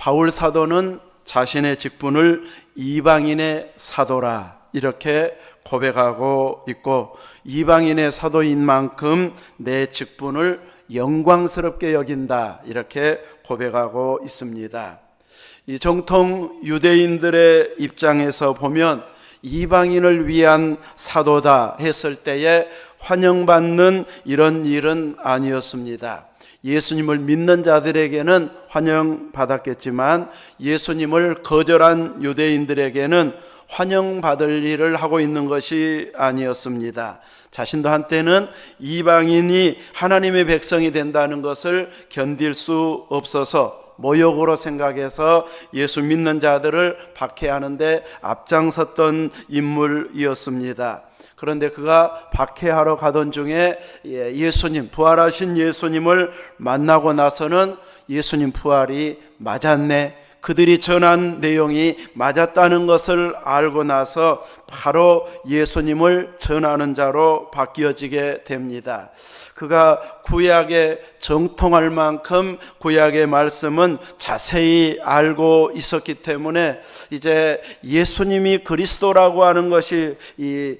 바울 사도는 자신의 직분을 이방인의 사도라 이렇게 고백하고 있고, 이방인의 사도인 만큼 내 직분을 영광스럽게 여긴다 이렇게 고백하고 있습니다. 이 정통 유대인들의 입장에서 보면 이방인을 위한 사도다 했을 때에 환영받는 이런 일은 아니었습니다. 예수님을 믿는 자들에게는 환영받았겠지만 예수님을 거절한 유대인들에게는 환영받을 일을 하고 있는 것이 아니었습니다. 자신도 한때는 이방인이 하나님의 백성이 된다는 것을 견딜 수 없어서 모욕으로 생각해서 예수 믿는 자들을 박해하는데 앞장섰던 인물이었습니다. 그런데 그가 박해하러 가던 중에 예수님, 부활하신 예수님을 만나고 나서는 예수님 부활이 맞았네, 그들이 전한 내용이 맞았다는 것을 알고 나서 바로 예수님을 전하는 자로 바뀌어지게 됩니다. 그가 구약에 정통할 만큼 구약의 말씀은 자세히 알고 있었기 때문에 이제 예수님이 그리스도라고 하는 것이 이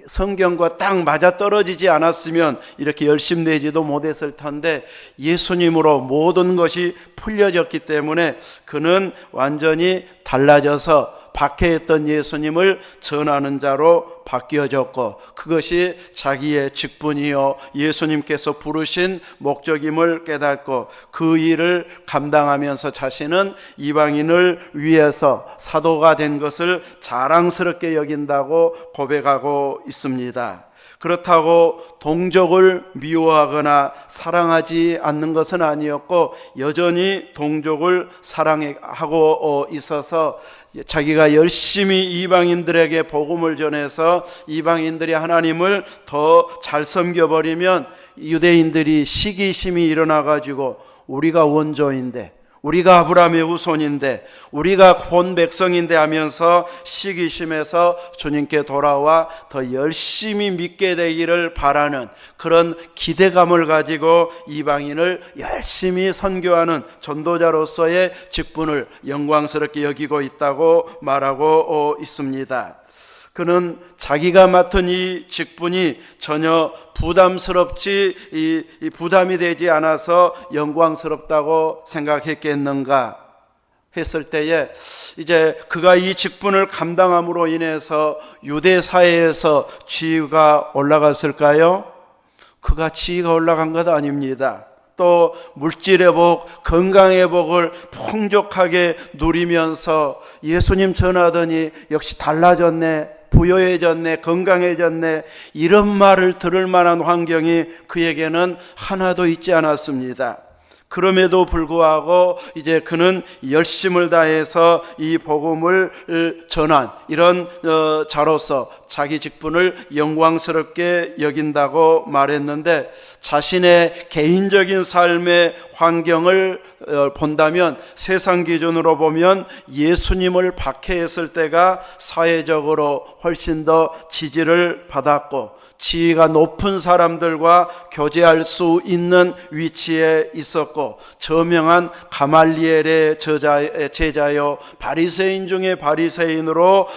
성경과 딱 맞아떨어지지 않았으면 이렇게 열심내지도 못했을 텐데, 예수님으로 모든 것이 풀려졌기 때문에 그는 완전히 달라져서 박해했던 예수님을 전하는 자로 바뀌어졌고, 그것이 자기의 직분이요 예수님께서 부르신 목적임을 깨닫고 그 일을 감당하면서 자신은 이방인을 위해서 사도가 된 것을 자랑스럽게 여긴다고 고백하고 있습니다. 그렇다고 동족을 미워하거나 사랑하지 않는 것은 아니었고, 여전히 동족을 사랑하고 있어서 자기가 열심히 이방인들에게 복음을 전해서 이방인들이 하나님을 더 잘 섬겨버리면 유대인들이 시기심이 일어나가지고 우리가 원조인데, 우리가 아브라함의 후손인데, 우리가 본 백성인데 하면서 시기심에서 주님께 돌아와 더 열심히 믿게 되기를 바라는 그런 기대감을 가지고 이방인을 열심히 선교하는 전도자로서의 직분을 영광스럽게 여기고 있다고 말하고 있습니다. 그는 자기가 맡은 이 직분이 전혀 부담스럽지 부담이 되지 않아서 영광스럽다고 생각했겠는가 했을 때에, 이제 그가 이 직분을 감당함으로 인해서 유대 사회에서 지위가 올라갔을까요? 그가 지위가 올라간 것 아닙니다. 또 물질의 복, 건강의 복을 풍족하게 누리면서 예수님 전하더니 역시 달라졌네, 부여해졌네, 건강해졌네, 이런 말을 들을 만한 환경이 그에게는 하나도 있지 않았습니다. 그럼에도 불구하고 이제 그는 열심을 다해서 이 복음을 전한 이런 자로서 자기 직분을 영광스럽게 여긴다고 말했는데, 자신의 개인적인 삶의 환경을 본다면 세상 기준으로 보면 예수님을 박해했을 때가 사회적으로 훨씬 더 지지를 받았고 지위가 높은 사람들과 교제할 수 있는 위치에 있었고, 저명한 가말리엘의 제자요 바리새인 중에 바리새인으로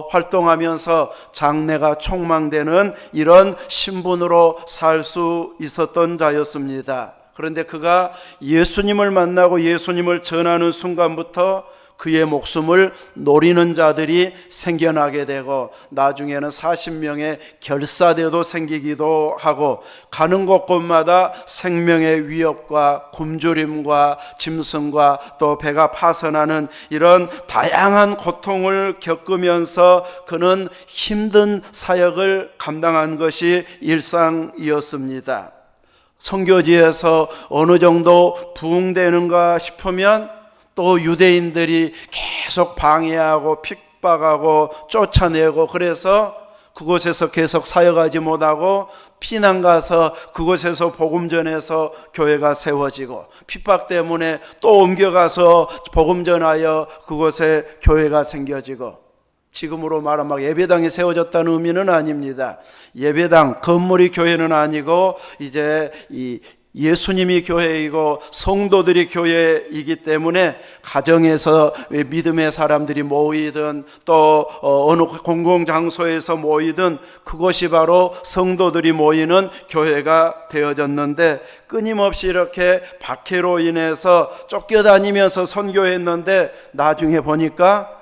활동하면서 장래가 촉망되는 이런 신분으로 살 수 있었던 자였습니다. 그런데 그가 예수님을 만나고 예수님을 전하는 순간부터 그의 목숨을 노리는 자들이 생겨나게 되고, 나중에는 40명의 결사대도 생기기도 하고, 가는 곳곳마다 생명의 위협과 굶주림과 짐승과 또 배가 파선하는 이런 다양한 고통을 겪으면서 그는 힘든 사역을 감당한 것이 일상이었습니다. 선교지에서 어느 정도 부흥되는가 싶으면 또 유대인들이 계속 방해하고 핍박하고 쫓아내고, 그래서 그곳에서 계속 사역하지 못하고 피난 가서 그곳에서 복음 전해서 교회가 세워지고, 핍박 때문에 또 옮겨가서 복음 전하여 그곳에 교회가 생겨지고, 지금으로 말하면 막 예배당이 세워졌다는 의미는 아닙니다. 예배당, 건물이 교회는 아니고 이제 이 예수님이 교회이고 성도들이 교회이기 때문에 가정에서 믿음의 사람들이 모이든 또 어느 공공장소에서 모이든 그것이 바로 성도들이 모이는 교회가 되어졌는데, 끊임없이 이렇게 박해로 인해서 쫓겨다니면서 선교했는데 나중에 보니까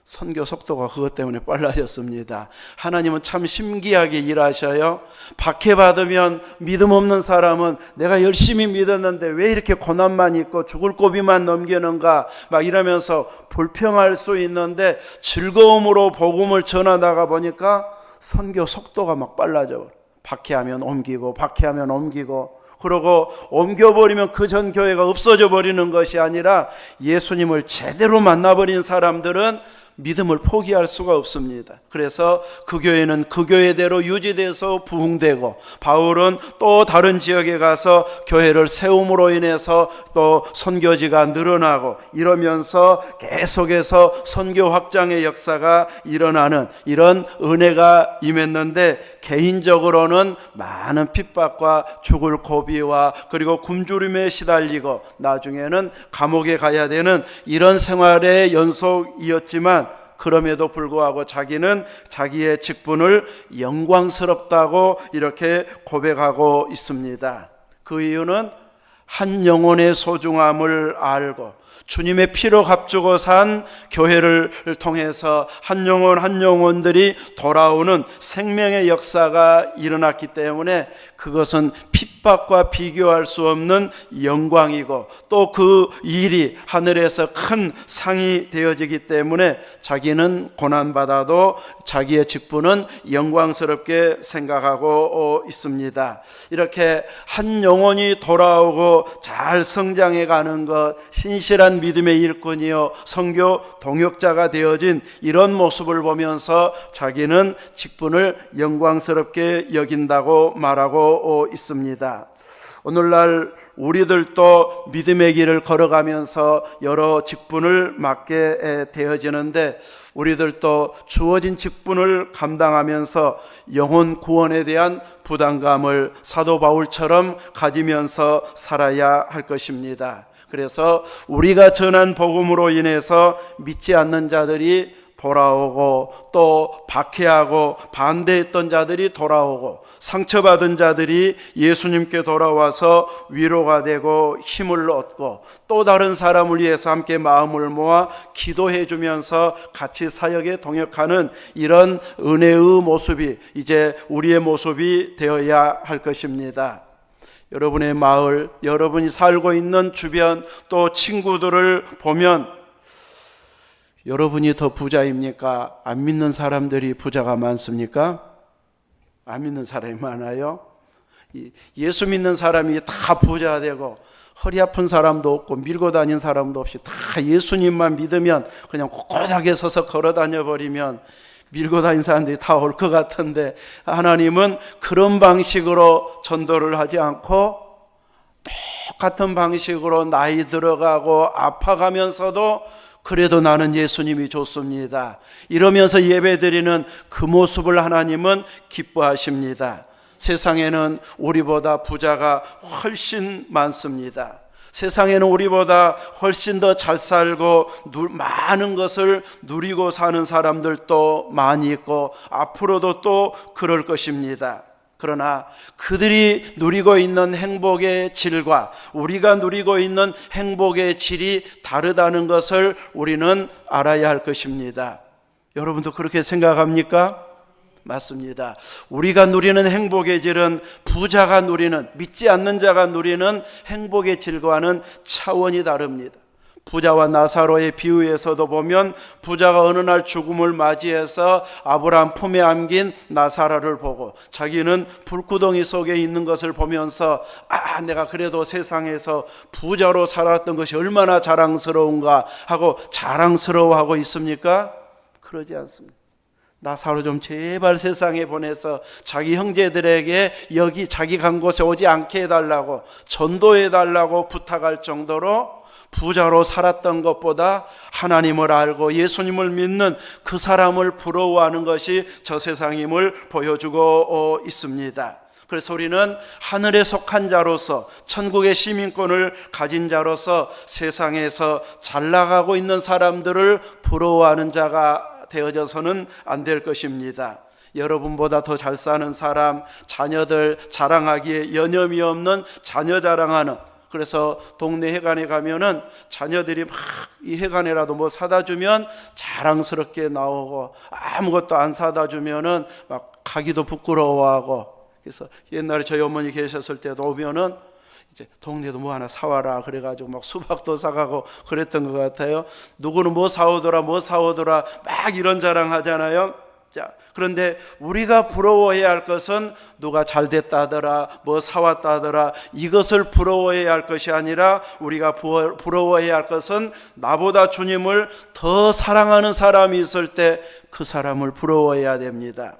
선교 속도가 그것 때문에 빨라졌습니다. 하나님은 참 신기하게 일하셔요. 박해받으면 믿음 없는 사람은 내가 열심히 믿었는데 왜 이렇게 고난만 있고 죽을 고비만 넘기는가 막 이러면서 불평할 수 있는데, 즐거움으로 복음을 전하다가 보니까 선교 속도가 막 빨라져. 박해하면 옮기고 박해하면 옮기고, 그러고 옮겨버리면 그 전 교회가 없어져 버리는 것이 아니라 예수님을 제대로 만나버린 사람들은 믿음을 포기할 수가 없습니다. 그래서 그 교회는 그 교회대로 유지돼서 부흥되고, 바울은 또 다른 지역에 가서 교회를 세움으로 인해서 또 선교지가 늘어나고, 이러면서 계속해서 선교 확장의 역사가 일어나는 이런 은혜가 임했는데, 개인적으로는 많은 핍박과 죽을 고비와 그리고 굶주림에 시달리고 나중에는 감옥에 가야 되는 이런 생활의 연속이었지만, 그럼에도 불구하고 자기는 자기의 직분을 영광스럽다고 이렇게 고백하고 있습니다. 그 이유는 한 영혼의 소중함을 알고 주님의 피로 값주고 산 교회를 통해서 한 영혼 한 영혼들이 돌아오는 생명의 역사가 일어났기 때문에 그것은 핍박과 비교할 수 없는 영광이고, 또 그 일이 하늘에서 큰 상이 되어지기 때문에 자기는 고난받아도 자기의 직분은 영광스럽게 생각하고 있습니다. 이렇게 한 영혼이 돌아오고 잘 성장해 가는 것, 신실한 믿음의 일꾼이요 선교 동역자가 되어진 이런 모습을 보면서 자기는 직분을 영광스럽게 여긴다고 말하고 있습니다. 오늘날 우리들도 믿음의 길을 걸어가면서 여러 직분을 맡게 되어지는데, 우리들도 주어진 직분을 감당하면서 영혼 구원에 대한 부담감을 사도 바울처럼 가지면서 살아야 할 것입니다. 그래서 우리가 전한 복음으로 인해서 믿지 않는 자들이 돌아오고, 또 박해하고 반대했던 자들이 돌아오고, 상처받은 자들이 예수님께 돌아와서 위로가 되고 힘을 얻고, 또 다른 사람을 위해서 함께 마음을 모아 기도해 주면서 같이 사역에 동역하는 이런 은혜의 모습이 이제 우리의 모습이 되어야 할 것입니다. 여러분의 마을, 여러분이 살고 있는 주변, 또 친구들을 보면 여러분이 더 부자입니까? 안 믿는 사람들이 부자가 많습니까? 안 믿는 사람이 많아요. 예수 믿는 사람이 다 부자 되고, 허리 아픈 사람도 없고 밀고 다니는 사람도 없이 다 예수님만 믿으면 그냥 꼿꼿하게 서서 걸어 다녀 버리면 밀고 다니는 사람들이 다 올 것 같은데, 하나님은 그런 방식으로 전도를 하지 않고 똑같은 방식으로 나이 들어가고 아파가면서도 그래도 나는 예수님이 좋습니다, 이러면서 예배드리는 그 모습을 하나님은 기뻐하십니다. 세상에는 우리보다 부자가 훨씬 많습니다. 세상에는 우리보다 훨씬 더 잘 살고 많은 것을 누리고 사는 사람들도 많이 있고 앞으로도 또 그럴 것입니다. 그러나 그들이 누리고 있는 행복의 질과 우리가 누리고 있는 행복의 질이 다르다는 것을 우리는 알아야 할 것입니다. 여러분도 그렇게 생각합니까? 맞습니다. 우리가 누리는 행복의 질은 부자가 누리는, 믿지 않는 자가 누리는 행복의 질과는 차원이 다릅니다. 부자와 나사로의 비유에서도 보면 부자가 어느 날 죽음을 맞이해서 아브라함 품에 안긴 나사로를 보고 자기는 불구덩이 속에 있는 것을 보면서 내가 그래도 세상에서 부자로 살았던 것이 얼마나 자랑스러운가 하고 자랑스러워하고 있습니까? 그러지 않습니다. 나사로 좀 제발 세상에 보내서 자기 형제들에게 여기 자기 간 곳에 오지 않게 해달라고, 전도해달라고 부탁할 정도로 부자로 살았던 것보다 하나님을 알고 예수님을 믿는 그 사람을 부러워하는 것이 저 세상임을 보여주고 있습니다. 그래서 우리는 하늘에 속한 자로서, 천국의 시민권을 가진 자로서 세상에서 잘 나가고 있는 사람들을 부러워하는 자가 되어져서는 안 될 것입니다. 여러분보다 더 잘 사는 사람, 자녀들 자랑하기에 여념이 없는 자녀 자랑하는, 그래서 동네 회관에 가면은 자녀들이 막 이 회관에라도 뭐 사다 주면 자랑스럽게 나오고, 아무것도 안 사다 주면은 막 가기도 부끄러워하고. 그래서 옛날에 저희 어머니 계셨을 때도 오면은 이제 동네도 뭐 하나 사와라 그래가지고 막 수박도 사가고 그랬던 것 같아요. 누구는 뭐 사오더라 막 이런 자랑하잖아요. 자, 그런데 우리가 부러워해야 할 것은 누가 잘 됐다더라, 뭐 사왔다더라, 이것을 부러워해야 할 것이 아니라 우리가 부러워해야 할 것은 나보다 주님을 더 사랑하는 사람이 있을 때 그 사람을 부러워해야 됩니다.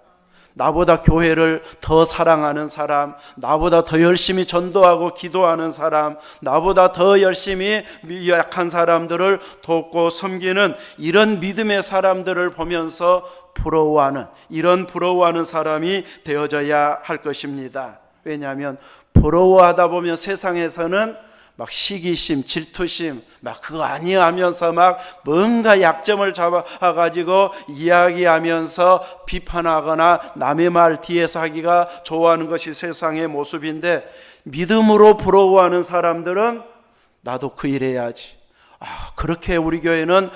나보다 교회를 더 사랑하는 사람, 나보다 더 열심히 전도하고 기도하는 사람, 나보다 더 열심히 약한 사람들을 돕고 섬기는 이런 믿음의 사람들을 보면서 부러워하는, 이런 부러워하는 사람이 되어져야 할 것입니다. 왜냐하면 부러워하다 보면 세상에서는 막 시기심, 질투심, 막 그거 아니야 하면서 막 뭔가 약점을 잡아가지고 이야기하면서 비판하거나 남의 말 뒤에서 하기가 좋아하는 것이 세상의 모습인데, 믿음으로 부러워하는 사람들은 나도 그 일 해야지, 그렇게 우리 교회는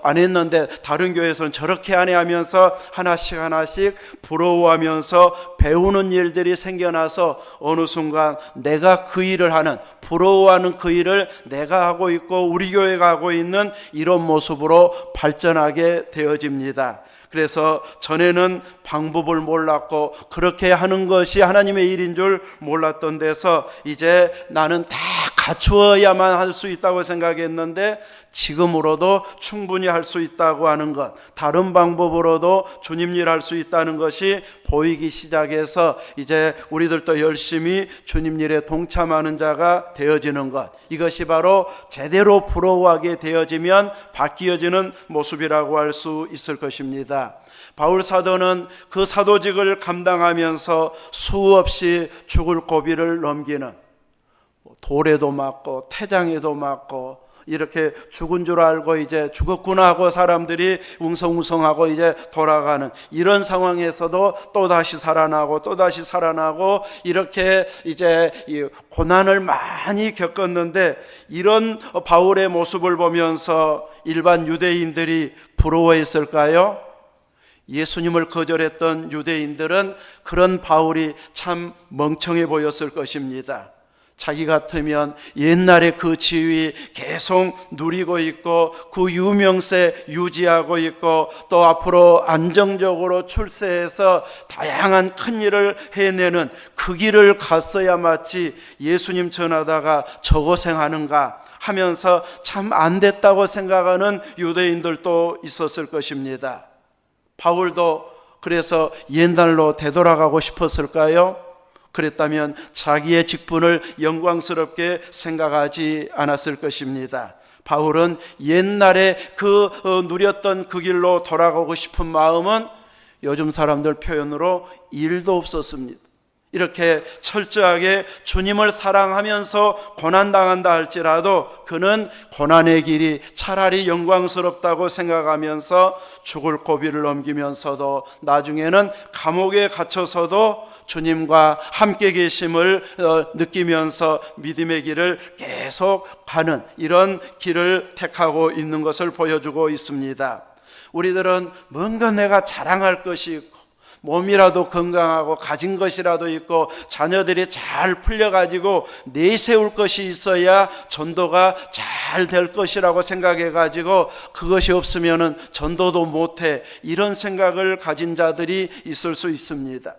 안 했는데 다른 교회에서는 저렇게 하네 하면서 하나씩 부러워하면서 배우는 일들이 생겨나서 어느 순간 내가 그 일을 하는, 부러워하는 그 일을 내가 하고 있고 우리 교회가 하고 있는 이런 모습으로 발전하게 되어집니다. 그래서 전에는 방법을 몰랐고 그렇게 하는 것이 하나님의 일인 줄 몰랐던 데서 이제 나는 다 갖추어야만 할 수 있다고 생각했는데 지금으로도 충분히 할 수 있다고 하는 것, 다른 방법으로도 주님 일 할 수 있다는 것이 보이기 시작해서 이제 우리들도 열심히 주님 일에 동참하는 자가 되어지는 것, 이것이 바로 제대로 부러워하게 되어지면 바뀌어지는 모습이라고 할 수 있을 것입니다. 바울 사도는 그 사도직을 감당하면서 수없이 죽을 고비를 넘기는, 돌에도 맞고 태장에도 맞고 이렇게 죽은 줄 알고 이제 죽었구나 하고 사람들이 웅성웅성하고 이제 돌아가는 이런 상황에서도 또다시 살아나고 또다시 살아나고 이렇게 이제 이 고난을 많이 겪었는데, 이런 바울의 모습을 보면서 일반 유대인들이 부러워했을까요? 예수님을 거절했던 유대인들은 그런 바울이 참 멍청해 보였을 것입니다. 자기 같으면 옛날에 그 지위 계속 누리고 있고 그 유명세 유지하고 있고 또 앞으로 안정적으로 출세해서 다양한 큰 일을 해내는 그 길을 갔어야 마치 예수님 전하다가 저 고생하는가 하면서 참 안 됐다고 생각하는 유대인들도 있었을 것입니다. 바울도 그래서 옛날로 되돌아가고 싶었을까요? 그랬다면 자기의 직분을 영광스럽게 생각하지 않았을 것입니다. 바울은 옛날에 누렸던 그 길로 돌아가고 싶은 마음은 요즘 사람들 표현으로 일도 없었습니다. 이렇게 철저하게 주님을 사랑하면서 고난당한다 할지라도 그는 고난의 길이 차라리 영광스럽다고 생각하면서 죽을 고비를 넘기면서도 나중에는 감옥에 갇혀서도 주님과 함께 계심을 느끼면서 믿음의 길을 계속 가는 이런 길을 택하고 있는 것을 보여주고 있습니다. 우리들은 뭔가 내가 자랑할 것이 있고 몸이라도 건강하고 가진 것이라도 있고 자녀들이 잘 풀려가지고 내세울 것이 있어야 전도가 잘 될 것이라고 생각해가지고 그것이 없으면 전도도 못해, 이런 생각을 가진 자들이 있을 수 있습니다.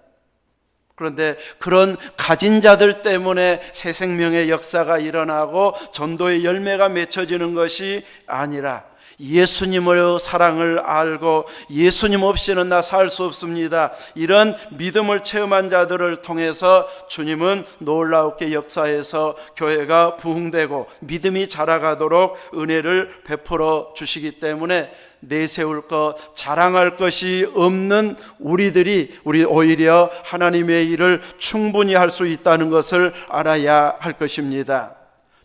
그런데 그런 가진 자들 때문에 새 생명의 역사가 일어나고 전도의 열매가 맺혀지는 것이 아니라 예수님의 사랑을 알고 예수님 없이는 나 살 수 없습니다. 이런 믿음을 체험한 자들을 통해서 주님은 놀랍게 역사해서 교회가 부흥되고 믿음이 자라가도록 은혜를 베풀어 주시기 때문에 내세울 것, 자랑할 것이 없는 우리 오히려 하나님의 일을 충분히 할 수 있다는 것을 알아야 할 것입니다.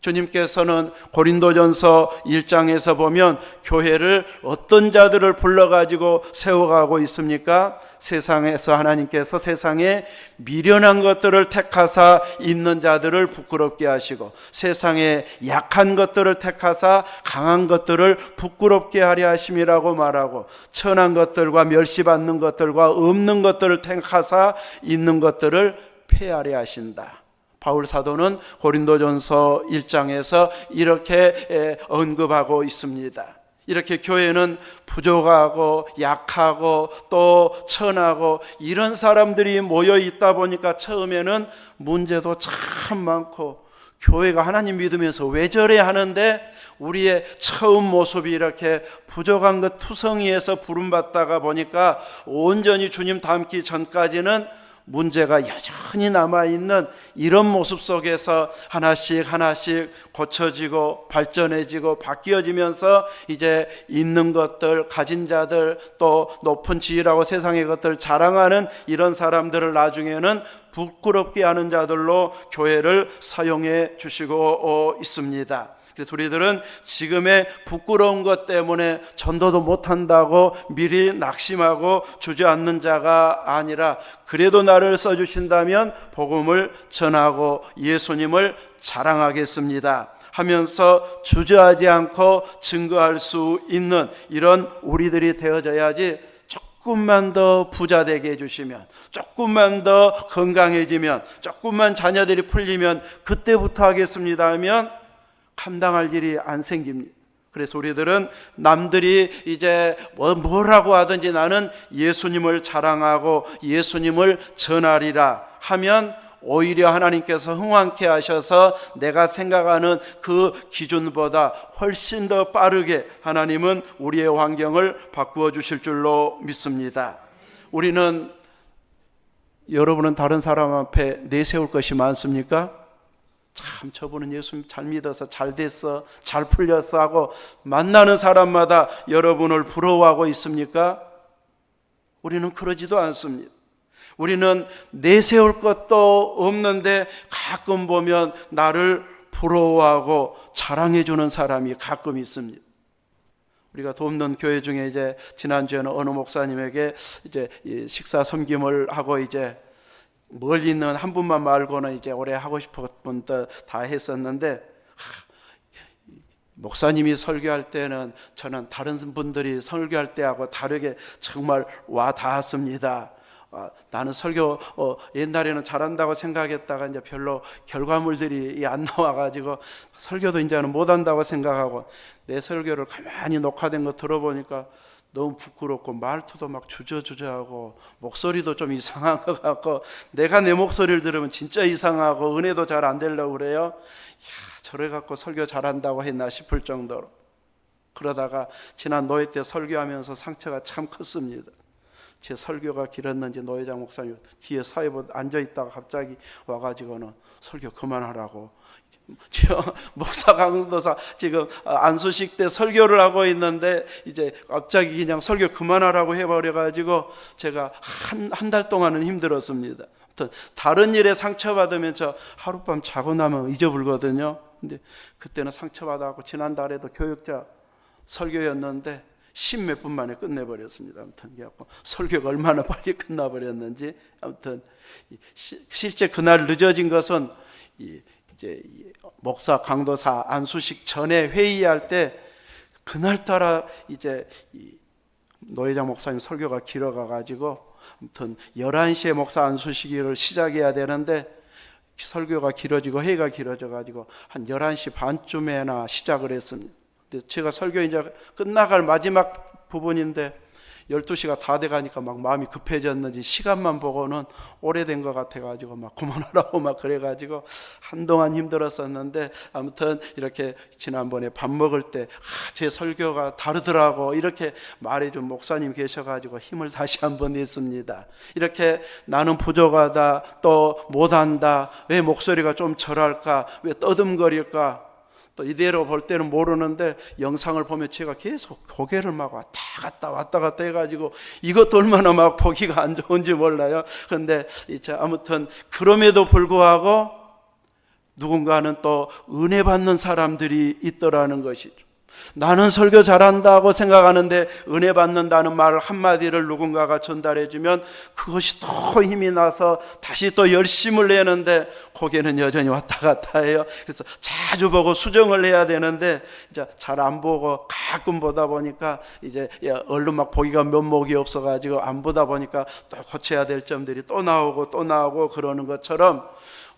주님께서는 고린도전서 1장에서 보면 교회를 어떤 자들을 불러가지고 세워가고 있습니까? 세상에서 하나님께서 세상에 미련한 것들을 택하사 있는 자들을 부끄럽게 하시고 세상에 약한 것들을 택하사 강한 것들을 부끄럽게 하려 하심이라고 말하고 천한 것들과 멸시받는 것들과 없는 것들을 택하사 있는 것들을 폐하려 하신다. 바울 사도는 고린도전서 1장에서 이렇게 언급하고 있습니다. 이렇게 교회는 부족하고 약하고 또 천하고 이런 사람들이 모여 있다 보니까 처음에는 문제도 참 많고 교회가 하나님 믿으면서 왜 저래 하는데 우리의 처음 모습이 이렇게 부족한 것 투성이에서 부름받다가 보니까 온전히 주님 닮기 전까지는 문제가 여전히 남아있는 이런 모습 속에서 하나씩 고쳐지고 발전해지고 바뀌어지면서 이제 있는 것들, 가진 자들, 또 높은 지위라고 세상의 것들 자랑하는 이런 사람들을 나중에는 부끄럽게 하는 자들로 교회를 사용해 주시고 있습니다. 그래서 우리들은 지금의 부끄러운 것 때문에 전도도 못한다고 미리 낙심하고 주저앉는 자가 아니라 그래도 나를 써주신다면 복음을 전하고 예수님을 자랑하겠습니다 하면서 주저하지 않고 증거할 수 있는 이런 우리들이 되어져야지. 조금만 더 부자 되게 해주시면, 조금만 더 건강해지면, 조금만 자녀들이 풀리면 그때부터 하겠습니다 하면 감당할 일이 안 생깁니다. 그래서 우리들은 남들이 이제 뭐라고 하든지 나는 예수님을 자랑하고 예수님을 전하리라 하면 오히려 하나님께서 흥왕케 하셔서 내가 생각하는 그 기준보다 훨씬 더 빠르게 하나님은 우리의 환경을 바꾸어 주실 줄로 믿습니다. 여러분은 다른 사람 앞에 내세울 것이 많습니까? 참 저분은 예수님 잘 믿어서 잘 됐어, 잘 풀렸어 하고 만나는 사람마다 여러분을 부러워하고 있습니까? 우리는 그러지도 않습니다. 우리는 내세울 것도 없는데 가끔 보면 나를 부러워하고 자랑해주는 사람이 가끔 있습니다. 우리가 돕는 교회 중에 이제 지난주에는 어느 목사님에게 이제 식사 섬김을 하고 이제 멀리 있는 한 분만 말고는 이제 올해 하고 싶었던 분들 다 했었는데 목사님이 설교할 때는 저는 다른 분들이 설교할 때하고 다르게 정말 와 닿았습니다. 나는 설교 옛날에는 잘한다고 생각했다가 이제 별로 결과물들이 안 나와가지고 설교도 이제는 못한다고 생각하고 내 설교를 가만히 녹화된 거 들어보니까 너무 부끄럽고 말투도 막 주저주저하고 목소리도 좀 이상한 것 같고 내가 내 목소리를 들으면 진짜 이상하고 은혜도 잘 안 되려고 그래요. 저래 갖고 설교 잘한다고 했나 싶을 정도로. 그러다가 지난 노예 때 설교하면서 상처가 참 컸습니다. 제 설교가 길었는지 노회장 목사님 뒤에 사회부 앉아있다가 갑자기 와가지고는 설교 그만하라고, 목사 강도사 지금 안수식 때 설교를 하고 있는데 이제 갑자기 그냥 설교 그만하라고 해버려가지고 제가 한 달 동안은 힘들었습니다. 다른 일에 상처받으면 저 하룻밤 자고 나면 잊어버리거든요. 근데 그때는 상처받아갖고 지난달에도 교육자 설교였는데 10몇 분 만에 끝내버렸습니다. 아무튼 설교가 얼마나 빨리 끝나버렸는지. 아무튼 실제 그날 늦어진 것은 이제 목사 강도사 안수식 전에 회의할 때 그날따라 이제 노회장 목사님 설교가 길어가가지고 아무튼 11시에 목사 안수식을 시작해야 되는데 설교가 길어지고 회의가 길어져가지고 한 11시 반쯤에나 시작을 했습니다. 제가 설교 이제 끝나갈 마지막 부분인데 12시가 다 돼가니까 막 마음이 급해졌는지 시간만 보고는 오래된 것 같아가지고 막 그만하라고 막 그래가지고 한동안 힘들었었는데, 아무튼 이렇게 지난번에 밥 먹을 때 제 설교가 다르더라고 이렇게 말해준 목사님 계셔가지고 힘을 다시 한번 냈습니다. 이렇게 나는 부족하다, 또 못한다, 왜 목소리가 좀 절할까, 왜 떠듬거릴까, 또 이대로 볼 때는 모르는데 영상을 보면 제가 계속 고개를 막 왔다 갔다 해가지고 이것도 얼마나 막 보기가 안 좋은지 몰라요. 그런데 아무튼 그럼에도 불구하고 누군가는 또 은혜 받는 사람들이 있더라는 것이죠. 나는 설교 잘한다고 생각하는데 은혜 받는다는 말 한마디를 누군가가 전달해주면 그것이 더 힘이 나서 다시 또 열심을 내는데 고개는 여전히 왔다 갔다 해요. 그래서 자주 보고 수정을 해야 되는데 이제 잘 안 보고 가끔 보다 보니까 이제 얼른 막 보기가 면목이 없어가지고 안 보다 보니까 또 고쳐야 될 점들이 또 나오고 그러는 것처럼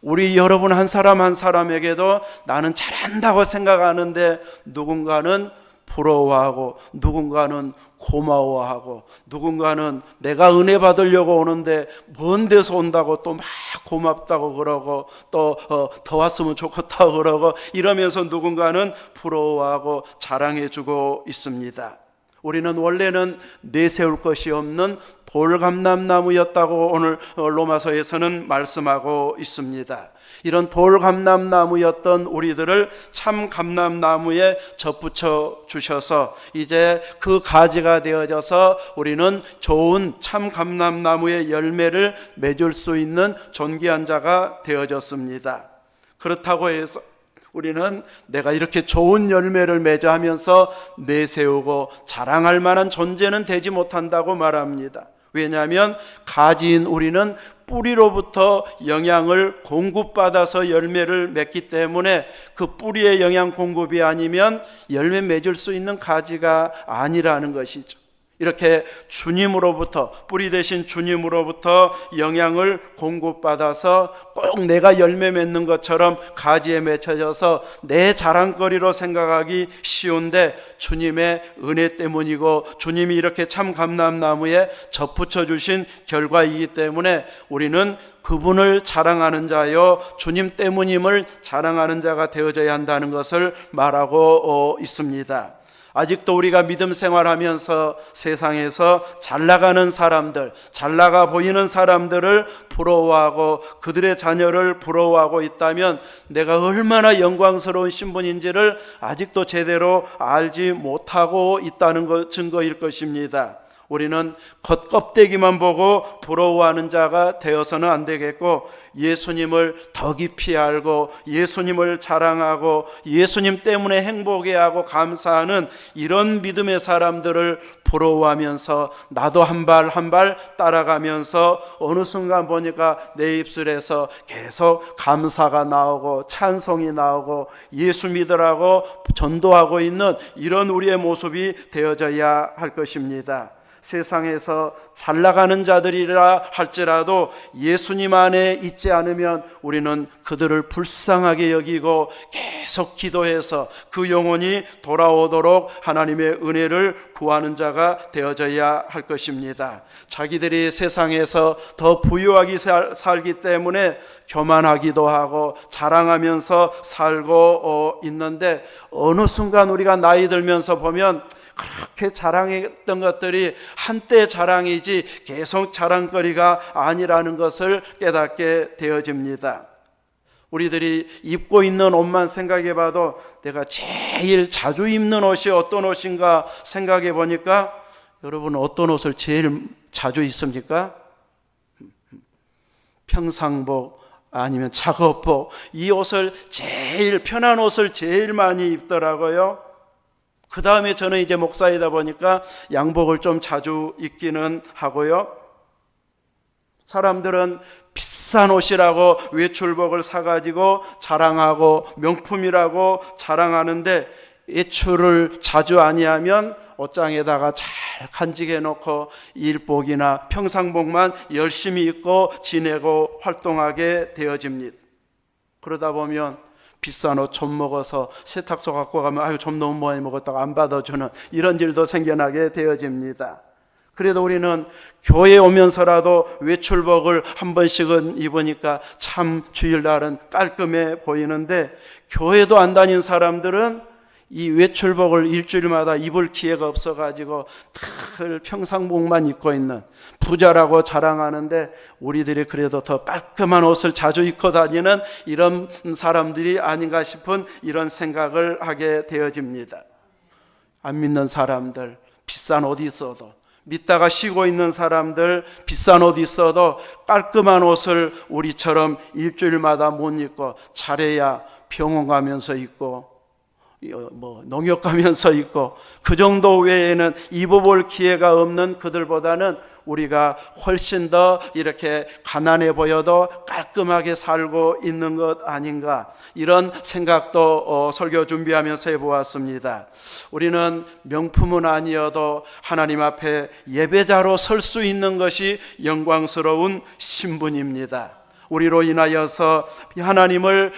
우리 여러분 한 사람 한 사람에게도 나는 잘한다고 생각하는데 누군가는 부러워하고 누군가는 고마워하고 누군가는 내가 은혜 받으려고 오는데 먼 데서 온다고 또 막 고맙다고 그러고 또 더 왔으면 좋겠다고 그러고 이러면서 누군가는 부러워하고 자랑해주고 있습니다. 우리는 원래는 내세울 것이 없는 돌감람나무였다고 오늘 로마서에서는 말씀하고 있습니다. 이런 돌감람나무였던 우리들을 참감람나무에 접붙여 주셔서 이제 그 가지가 되어져서 우리는 좋은 참감람나무의 열매를 맺을 수 있는 존귀한 자가 되어졌습니다. 그렇다고 해서 우리는 내가 이렇게 좋은 열매를 맺어 하면서 내세우고 자랑할 만한 존재는 되지 못한다고 말합니다. 왜냐하면 가지인 우리는 뿌리로부터 영양을 공급받아서 열매를 맺기 때문에 그 뿌리의 영양 공급이 아니면 열매 맺을 수 있는 가지가 아니라는 것이죠. 이렇게 주님으로부터, 뿌리 대신 주님으로부터 영양을 공급받아서 꼭 내가 열매 맺는 것처럼 가지에 맺혀져서 내 자랑거리로 생각하기 쉬운데 주님의 은혜 때문이고 주님이 이렇게 참 감람나무에 접붙여 주신 결과이기 때문에 우리는 그분을 자랑하는 자요 주님 때문임을 자랑하는 자가 되어져야 한다는 것을 말하고 있습니다. 아직도 우리가 믿음 생활하면서 세상에서 잘 나가는 사람들, 잘 나가 보이는 사람들을 부러워하고 그들의 자녀를 부러워하고 있다면 내가 얼마나 영광스러운 신분인지를 아직도 제대로 알지 못하고 있다는 증거일 것입니다. 우리는 겉껍데기만 보고 부러워하는 자가 되어서는 안 되겠고 예수님을 더 깊이 알고 예수님을 자랑하고 예수님 때문에 행복해하고 감사하는 이런 믿음의 사람들을 부러워하면서 나도 한 발 한 발 따라가면서 어느 순간 보니까 내 입술에서 계속 감사가 나오고 찬송이 나오고 예수 믿으라고 전도하고 있는 이런 우리의 모습이 되어져야 할 것입니다. 세상에서 잘 나가는 자들이라 할지라도 예수님 안에 있지 않으면 우리는 그들을 불쌍하게 여기고 계속 기도해서 그 영혼이 돌아오도록 하나님의 은혜를 구하는 자가 되어져야 할 것입니다. 자기들이 세상에서 더 부유하게 살기 때문에 교만하기도 하고 자랑하면서 살고 있는데 어느 순간 우리가 나이 들면서 보면 그렇게 자랑했던 것들이 한때 자랑이지 계속 자랑거리가 아니라는 것을 깨닫게 되어집니다. 우리들이 입고 있는 옷만 생각해 봐도 내가 제일 자주 입는 옷이 어떤 옷인가 생각해 보니까 여러분 어떤 옷을 제일 자주 입습니까? 평상복 아니면 작업복, 이 옷을 제일 편한 옷을 제일 많이 입더라고요. 그 다음에 저는 이제 목사이다 보니까 양복을 좀 자주 입기는 하고요. 사람들은 비싼 옷이라고 외출복을 사가지고 자랑하고 명품이라고 자랑하는데 외출을 자주 아니하면 옷장에다가 잘 간직해 놓고 일복이나 평상복만 열심히 입고 지내고 활동하게 되어집니다. 그러다 보면 비싼 옷 좀 먹어서 세탁소 갖고 가면 아유 좀 너무 많이 먹었다고 안 받아주는 이런 일도 생겨나게 되어집니다. 그래도 우리는 교회 오면서라도 외출복을 한 번씩은 입으니까 참 주일날은 깔끔해 보이는데, 교회도 안 다닌 사람들은 이 외출복을 일주일마다 입을 기회가 없어가지고 늘 평상복만 입고 있는 부자라고 자랑하는데, 우리들이 그래도 더 깔끔한 옷을 자주 입고 다니는 이런 사람들이 아닌가 싶은 이런 생각을 하게 되어집니다. 안 믿는 사람들, 비싼 옷 있어도, 믿다가 쉬고 있는 사람들, 비싼 옷 있어도 깔끔한 옷을 우리처럼 일주일마다 못 입고, 잘해야 병원 가면서 입고 농협 가면서 입고, 그 정도 외에는 입어볼 기회가 없는 그들보다는 우리가 훨씬 더 이렇게 가난해 보여도 깔끔하게 살고 있는 것 아닌가, 이런 생각도 설교 준비하면서 해보았습니다. 우리는 명품은 아니어도 하나님 앞에 예배자로 설 수 있는 것이 영광스러운 신분입니다. 우리로 인하여서 하나님을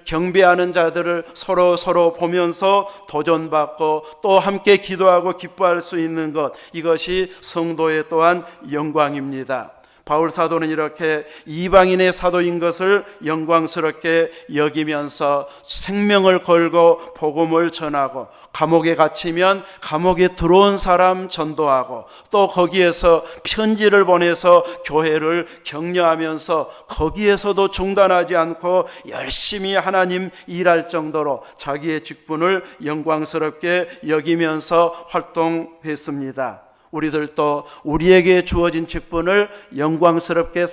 경배하는 자들을 서로 보면서 도전받고 또 함께 기도하고 기뻐할 수 있는 것, 이것이 성도의 또한 영광입니다. 바울 사도는 이렇게 이방인의 사도인 것을 영광스럽게 여기면서 생명을 걸고 복음을 전하고, 감옥에 갇히면 감옥에 들어온 사람 전도하고, 또 거기에서 편지를 보내서 교회를 격려하면서 거기에서도 중단하지 않고 열심히 하나님 일할 정도로 자기의 직분을 영광스럽게 여기면서 활동했습니다. 우리들도 우리에게 주어진 직분을 영광스럽게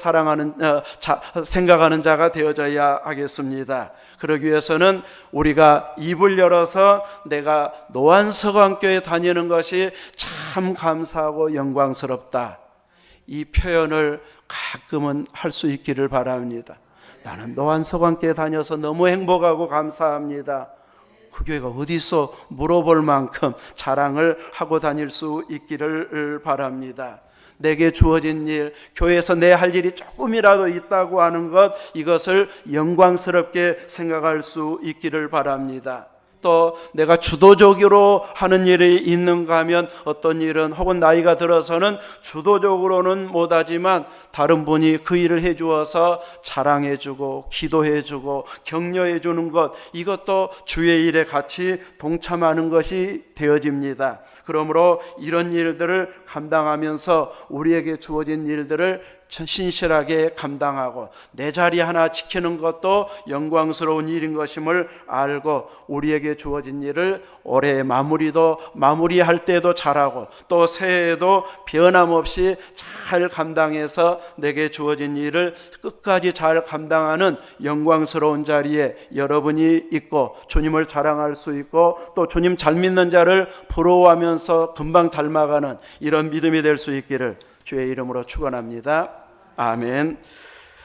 생각하는 자가 되어져야 하겠습니다. 그러기 위해서는 우리가 입을 열어서 내가 노안서강교에 다니는 것이 참 감사하고 영광스럽다, 이 표현을 가끔은 할 수 있기를 바랍니다. 나는 노안서강교에 다녀서 너무 행복하고 감사합니다. 그 교회가 어디서 물어볼 만큼 자랑을 하고 다닐 수 있기를 바랍니다. 내게 주어진 일, 교회에서 내 할 일이 조금이라도 있다고 하는 것, 이것을 영광스럽게 생각할 수 있기를 바랍니다. 또 내가 주도적으로 하는 일이 있는가 하면, 어떤 일은 혹은 나이가 들어서는 주도적으로는 못하지만 다른 분이 그 일을 해주어서 자랑해주고 기도해주고 격려해주는 것, 이것도 주의 일에 같이 동참하는 것이 되어집니다. 그러므로 이런 일들을 감당하면서 우리에게 주어진 일들을 신실하게 감당하고 내 자리 하나 지키는 것도 영광스러운 일인 것임을 알고, 우리에게 주어진 일을 올해 마무리할 때도 잘하고 또 새해에도 변함없이 잘 감당해서 내게 주어진 일을 끝까지 잘 감당하는 영광스러운 자리에 여러분이 있고, 주님을 자랑할 수 있고, 또 주님 잘 믿는 자를 부러워하면서 금방 닮아가는 이런 믿음이 될 수 있기를 주의 이름으로 축원합니다. 아멘.